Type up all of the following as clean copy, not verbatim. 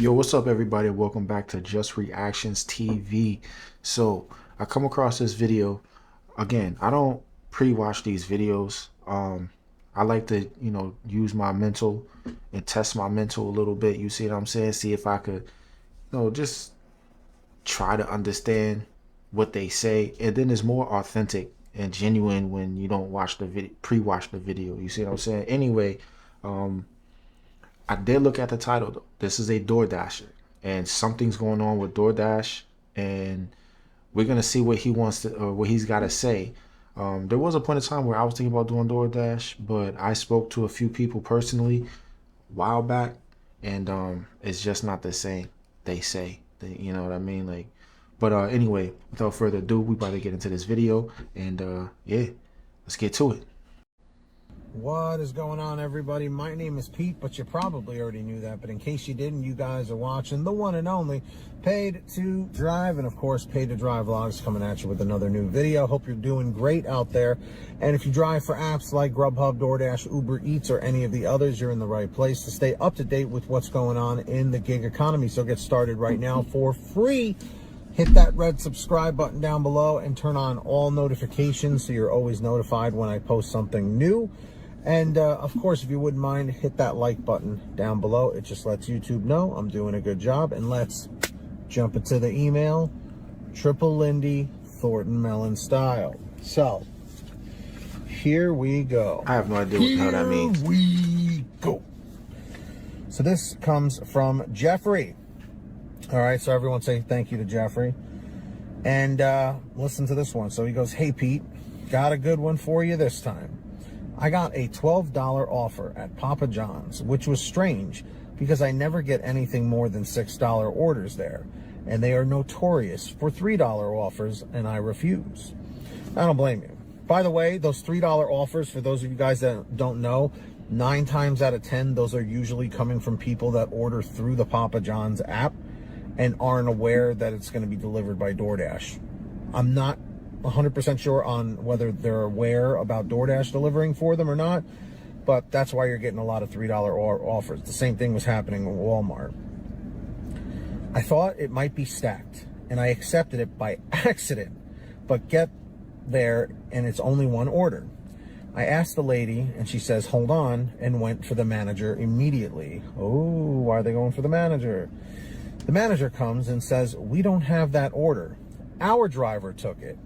Yo, what's up, everybody? Welcome back to Just Reactions TV. So, I come across this video again. I don't pre-watch these videos. I like to, use my mental and test my mental a little bit. You see what I'm saying? See if I could, just try to understand what they say, and then it's more authentic and genuine when you don't watch the video, pre-watch the video. You see what I'm saying? Anyway, I did look at the title though. This is a DoorDasher, and something's going on with DoorDash, and we're gonna see what he wants to, or what he's got to say. There was a point in time where I was thinking about doing DoorDash, but I spoke to a few people personally a while back, and it's just not the same. They say, you know what I mean, like. But anyway, without further ado, we about to get into this video, and yeah, let's get to it. What is going on, everybody? My name is Pete, but you probably already knew that. But in case you didn't, you guys are watching the one and only Paid to Drive, and of course, Paid to Drive Vlogs coming at you with another new video. Hope you're doing great out there. And if you drive for apps like Grubhub, DoorDash, Uber Eats, or any of the others, you're in the right place to stay up to date with what's going on in the gig economy. So get started right now for free. Hit that red subscribe button down below and turn on all notifications so you're always notified when I post something new. And of course, if you wouldn't mind, hit that like button down below. It just lets YouTube know I'm doing a good job. And let's jump into the email. Triple Lindy, Thornton Melon style. So, here we go. I have no idea what the hell that means. Here we go. So this comes from Jeffrey. All right, so everyone say thank you to Jeffrey. And listen to this one. So he goes, "Hey, Pete, got a good one for you this time. I got a $12 offer at Papa John's, which was strange because I never get anything more than $6 orders there. And they are notorious for $3 offers, and I refuse." I don't blame you. By the way, those $3 offers, for those of you guys that don't know, 9 times out of 10, those are usually coming from people that order through the Papa John's app and aren't aware that it's going to be delivered by DoorDash. I'm not 100% sure on whether they're aware about DoorDash delivering for them or not, but that's why you're getting a lot of $3 offers. The same thing was happening at Walmart. I thought it might be stacked, and I accepted it by accident, but get there, and it's only one order. I asked the lady, and she says, "Hold on," and went for the manager immediately. Oh, why are they going for the manager? The manager comes and says, "We don't have that order. Our driver took it."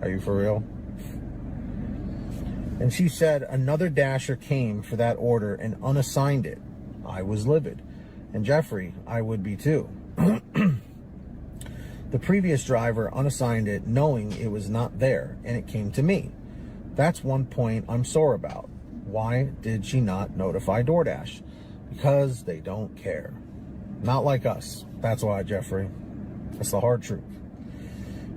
Are you for real? And she said another dasher came for that order and unassigned it. I was livid. And Jeffrey, I would be too. The previous driver unassigned it knowing it was not there, and it came to me. That's one point I'm sore about. Why did she not notify DoorDash? Because they don't care. Not like us. That's why, Jeffrey. That's the hard truth.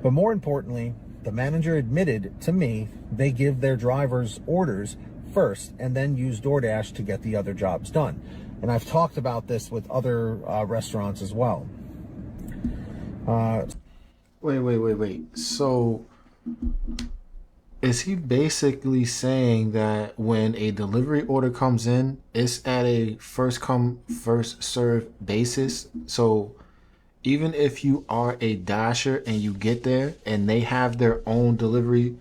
But more importantly, the manager admitted to me they give their drivers orders first and then use DoorDash to get the other jobs done. And I've talked about this with other restaurants as well. Wait. So, is he basically saying that when a delivery order comes in, it's at a first come, first serve basis? So, even if you are a dasher and you get there and they have their own delivery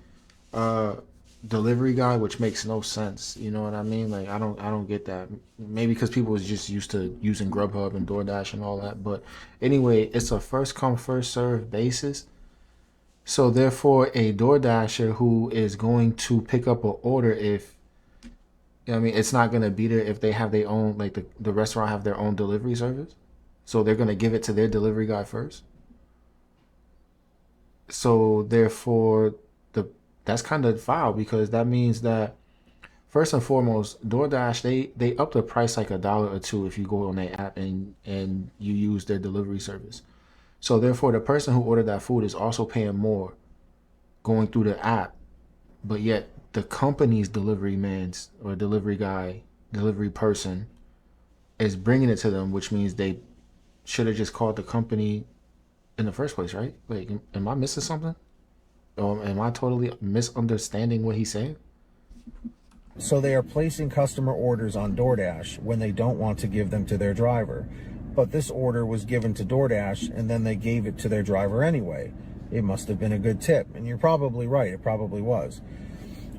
guy, which makes no sense. You know what I mean? Like, I don't get that. Maybe because people was just used to using Grubhub and DoorDash and all that. But anyway, it's a first come, first serve basis. So therefore, a DoorDasher who is going to pick up an order, if it's not gonna be there if they have their own, like the restaurant have their own delivery service. So they're gonna give it to their delivery guy first. So therefore, that's kind of foul, because that means that first and foremost, DoorDash, they up the price like $1 or $2 if you go on their app and you use their delivery service. So therefore, the person who ordered that food is also paying more going through the app, but yet the company's delivery man's or delivery guy, delivery person is bringing it to them, which means they should have just called the company in the first place, right? Like, am I missing something? Or am I totally misunderstanding what he's saying? So they are placing customer orders on DoorDash when they don't want to give them to their driver. But this order was given to DoorDash and then they gave it to their driver anyway. It must have been a good tip. And you're probably right, it probably was.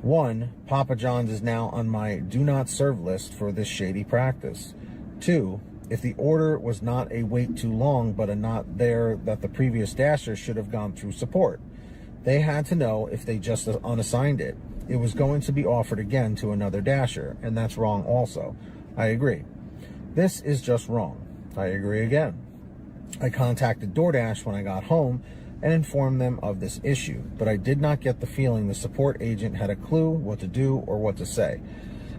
1, Papa John's is now on my do not serve list for this shady practice. 2, if the order was not a wait too long but a not there, that the previous dasher should have gone through support. They had to know if they just unassigned it. It was going to be offered again to another dasher, and that's wrong also. I agree. This is just wrong. I agree again. I contacted DoorDash when I got home and informed them of this issue, but I did not get the feeling the support agent had a clue what to do or what to say.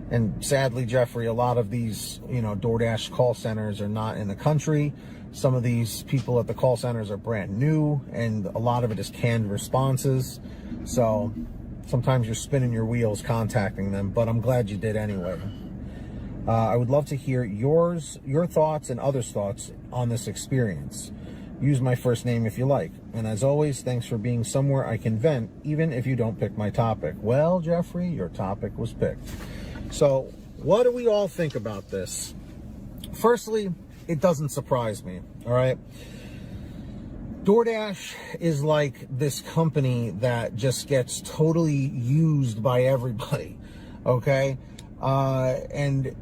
And sadly, Jeffrey, a lot of these, DoorDash call centers are not in the country. Some of these people at the call centers are brand new, and a lot of it is canned responses. So sometimes you're spinning your wheels contacting them, but I'm glad you did anyway. I would love to hear your thoughts and others' thoughts on this experience. Use my first name if you like. And as always, thanks for being somewhere I can vent, even if you don't pick my topic. Well, Jeffrey, your topic was picked. So what do we all think about this? Firstly, it doesn't surprise me, all right? DoorDash is like this company that just gets totally used by everybody, okay? And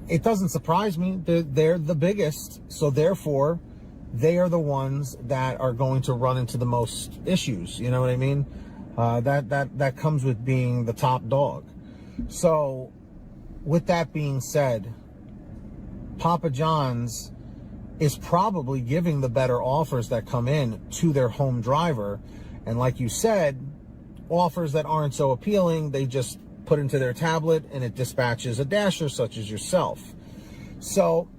it doesn't surprise me. They're the biggest, so therefore, they are the ones that are going to run into the most issues, you know what I mean? That comes with being the top dog. So, with that being said, Papa John's is probably giving the better offers that come in to their home driver. And like you said, offers that aren't so appealing, they just put into their tablet and it dispatches a dasher such as yourself. So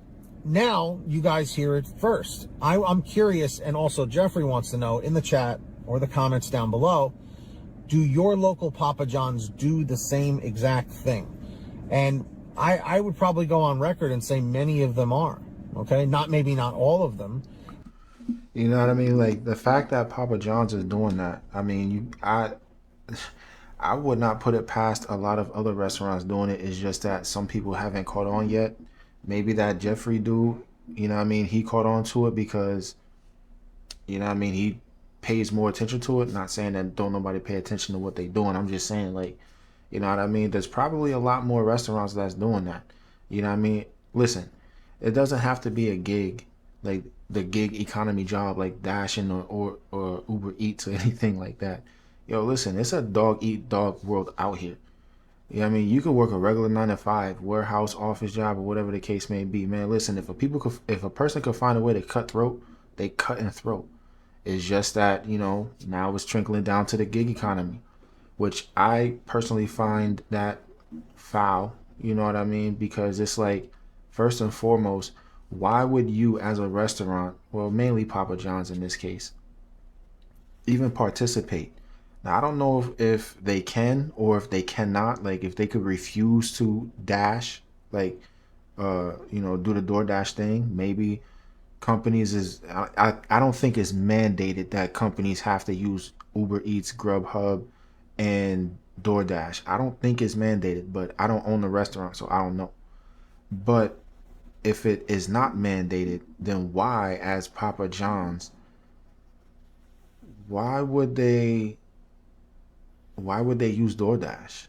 now you guys hear it first. I'm curious, and also Jeffrey wants to know in the chat or the comments down below, do your local Papa John's do the same exact thing? And I would probably go on record and say many of them are. Okay, maybe not all of them. You know what I mean? Like the fact that Papa John's is doing that. I mean, I would not put it past a lot of other restaurants doing it. It's just that some people haven't caught on yet. Maybe that Jeffrey dude, you know what I mean, he caught on to it because, you know what I mean, he pays more attention to it. Not saying that don't nobody pay attention to what they doing. I'm just saying, like, you know what I mean? There's probably a lot more restaurants that's doing that. You know what I mean? Listen, it doesn't have to be a gig, like the gig economy job, like Dashing or Uber Eats or anything like that. Yo, listen, it's a dog eat dog world out here. You know what I mean? You could work a regular 9-to-5 warehouse, office job, or whatever the case may be. Man, listen, if a person could find a way to cut throat, they cut and throat. It's just that, now it's trickling down to the gig economy, which I personally find that foul. You know what I mean? Because it's like, first and foremost, why would you as a restaurant, well, mainly Papa John's in this case, even participate? Now, I don't know if they can or if they cannot, like if they could refuse to dash, like, do the DoorDash thing. Maybe companies I don't think it's mandated that companies have to use Uber Eats, Grubhub, and DoorDash. I don't think it's mandated, but I don't own the restaurant, so I don't know. But if it is not mandated, then why, as Papa John's, why would they use DoorDash?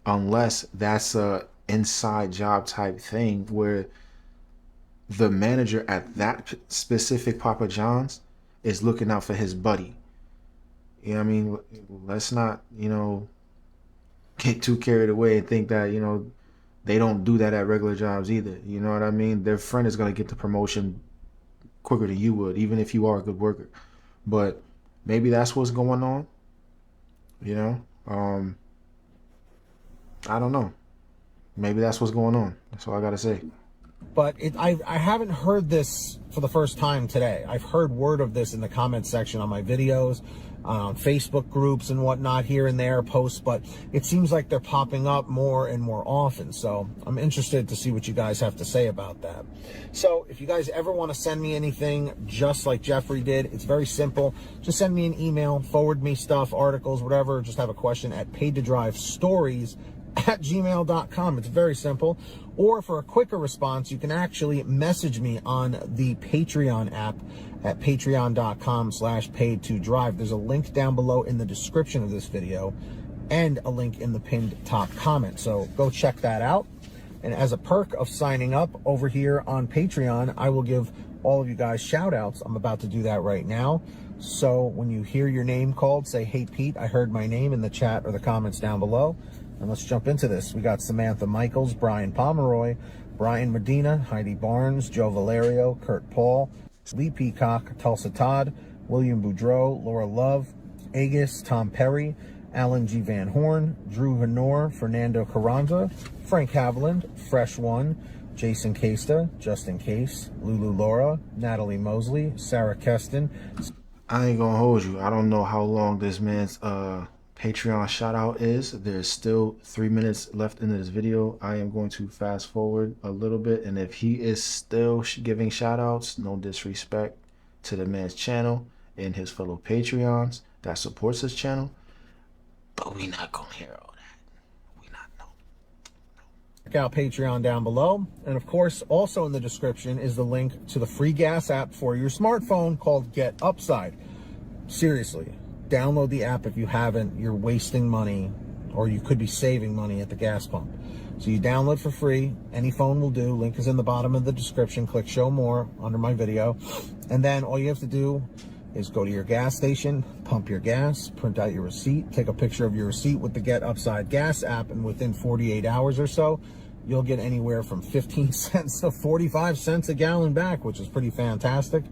Unless that's a inside job type thing where the manager at that specific Papa John's is looking out for his buddy. You know what I mean? Let's not, get too carried away and think that, they don't do that at regular jobs either. You know what I mean? Their friend is going to get the promotion quicker than you would, even if you are a good worker. But maybe that's what's going on. I don't know. Maybe that's what's going on. That's all I got to say. But I haven't heard this for the first time today. I've heard word of this in the comment section on my videos, Facebook groups and whatnot, here and there, posts, but it seems like they're popping up more and more often. So I'm interested to see what you guys have to say about that. So if you guys ever want to send me anything just like Jeffrey did, it's very simple. Just send me an email, forward me stuff, articles, whatever. Just have a question at paidtodrivestories at gmail.com. It's very simple. Or for a quicker response, you can actually message me on the Patreon app at patreon.com/paid2drive. There's a link down below in the description of this video and a link in the pinned top comment. So go check that out. And as a perk of signing up over here on Patreon, I will give all of you guys shout outs. I'm about to do that right now. So when you hear your name called, say, "Hey Pete, I heard my name," in the chat or the comments down below. And let's jump into this. We got Samantha Michaels, Brian Pomeroy, Brian Medina, Heidi Barnes, Joe Valerio, Kurt Paul, Lee Peacock, Tulsa Todd, William Boudreau, Laura Love, Agus, Tom Perry, Alan G. Van Horn, Drew Honor, Fernando Carranza, Frank Haviland, Fresh One, Jason Casta, Justin Case, Lulu Laura, Natalie Mosley, Sarah Keston. I ain't gonna hold you. I don't know how long this man's Patreon shout out is. There's still 3 minutes left in this video. I am going to fast forward a little bit, and if he is still giving shout outs, no disrespect to the man's channel and his fellow Patreons that supports his channel, but we not gonna hear all that. We not, no. Check out Patreon down below. And of course, also in the description is the link to the free gas app for your smartphone called Get Upside. Seriously, download the app if you haven't. You're wasting money, or you could be saving money at the gas pump. So you download for free. Any phone will do. Link is in the bottom of the description. Click show more under my video. And then all you have to do is go to your gas station, pump your gas, print out your receipt, take a picture of your receipt with the Get Upside gas app, and within 48 hours or so, you'll get anywhere from 15 cents to 45 cents a gallon back, which is pretty fantastic.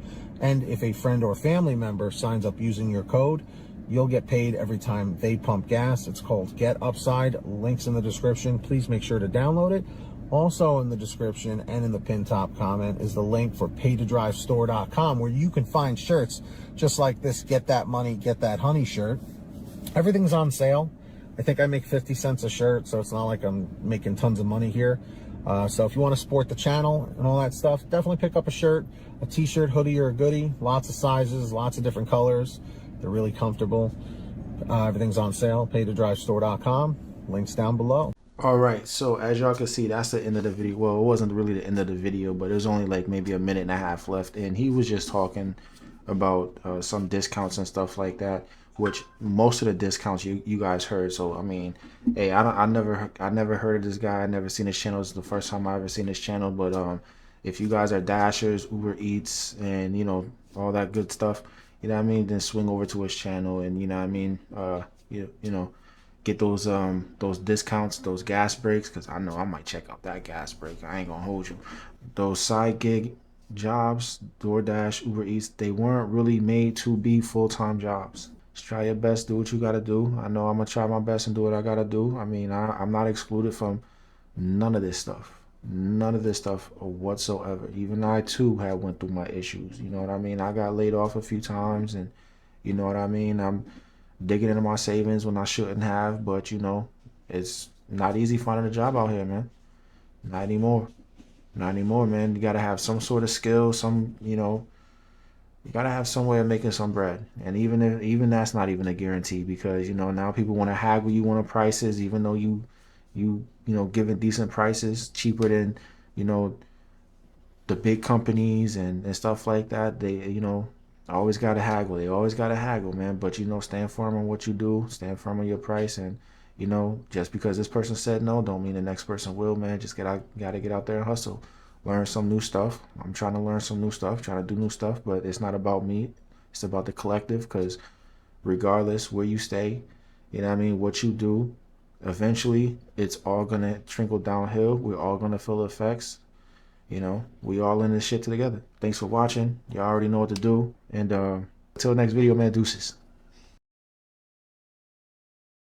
And if a friend or family member signs up using your code, you'll get paid every time they pump gas. It's called Get Upside. Links in the description. Please make sure to download it. Also in the description and in the pinned top comment is the link for pay2drivestore.com, where you can find shirts just like this Get That Money, Get That Honey shirt. Everything's on sale. I think I make 50 cents a shirt, so it's not like I'm making tons of money here. So if you want to support the channel and all that stuff, definitely pick up a shirt, a t-shirt, hoodie, or a goodie. Lots of sizes, lots of different colors. They're really comfortable. Everything's on sale. Pay2drivestore.com. Links down below. All right, so as y'all can see, that's the end of the video. Well, it wasn't really the end of the video, but it was only like maybe a minute and a half left, and he was just talking about some discounts and stuff like that, which most of the discounts you guys heard. So I mean, hey, I never heard of this guy. I never seen his channel. It's the first time I ever seen his channel. But if you guys are Dashers, Uber Eats, and you know all that good stuff, you know what I mean, then swing over to his channel, and you know what I mean, you know, get those discounts, those gas breaks, because I know I might check out that gas break. I ain't gonna hold you. Those side gig jobs, DoorDash, Uber Eats, they weren't really made to be full-time jobs. Just try your best, do what you gotta do. I know I'm gonna try my best and do what I gotta do. I mean, I'm not excluded from none of this stuff. None of this stuff whatsoever. Even I too have went through my issues. You know what I mean? I got laid off a few times, and you know what I mean? I'm digging into my savings when I shouldn't have, but you know, it's not easy finding a job out here, man. Not anymore. Not anymore, man. You gotta have some sort of skill, you know, you gotta have some way of making some bread. And even that's not even a guarantee, because you know now people want to haggle you on the prices, even though you know giving decent prices, cheaper than you know the big companies and stuff like that. They you know always gotta haggle. They always gotta haggle, man. But you know, stand firm on what you do, stand firm on your price, and you know, just because this person said no, don't mean the next person will, man. Just gotta get out there and hustle. Learn some new stuff. I'm trying to learn some new stuff, trying to do new stuff, but it's not about me. It's about the collective, because regardless where you stay, you know what I mean, what you do, eventually it's all gonna trickle downhill. We're all gonna feel the effects. You know, we all in this shit together. Thanks for watching. Y'all already know what to do. And until next video, man, deuces.